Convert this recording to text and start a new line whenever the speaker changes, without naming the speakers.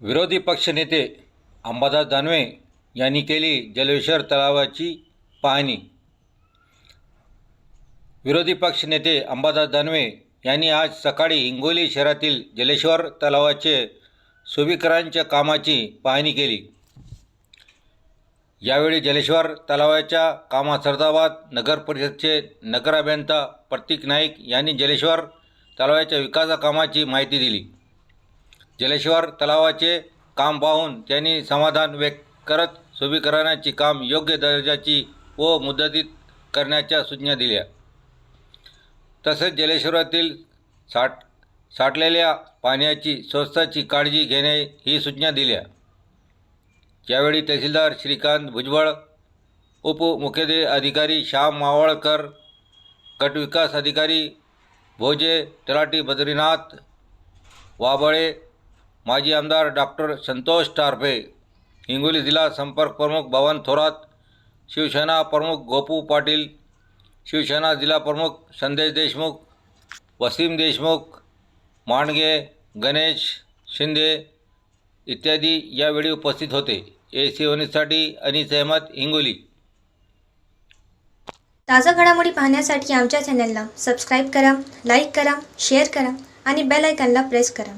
विरोधी पक्षनेते अंबादास दानवे यांनी केली जलेश्वर तलावाची पाहणी। विरोधी पक्षनेते अंबादास दानवे यांनी आज सकाळी हिंगोली शहरातील जलेश्वर तलावाचे सुशोभीकरणाच्या कामाची पाहणी केली। यावेळी जलेश्वर तलावाच्या कामासंदर्भात नगर परिषदेचे नगर अभियंता प्रतीक नाईक यांनी जलेश्वर तलावाच्या विकास कामाची माहिती दिली। जलेश्वर तलावाचे काम पाहून त्यांनी समाधान व्यक्त करत सुशोभीकरणाचे काम योग्य दर्जाची व मुदतीत करण्याच्या सूचना दिल्या। तसेच जलेश्वरातील साठलेल्या पाण्याची स्वच्छतेची काळजी घेणे ही सूचना दिल्या। यावेळी तहसीलदार श्रीकांत भुजबळ, उपमुख्य अधिकारी श्याम मावळकर, गटविकास अधिकारी भोजे, तलाठी बद्रीनाथ वाबळे, माजी आमदार डॉक्टर संतोष टारफे, हिंगोली जिल्हा संपर्क प्रमुख भवन थोरात, शिवसेना प्रमुख गोपू पाटील, शिवसेना जिल्हा प्रमुख संदेश देशमुख, वसीम देशमुख, मांडगे, गणेश शिंदे इत्यादी यावेळी उपस्थित होते। AC अनीस अहमद, हिंगोली।
ताज़ा घडामोडी पाहण्यासाठी आमच्या चॅनलला सबस्क्राईब करा, लाईक करा, शेअर करा आणि बेल आयकॉनला प्रेस करा।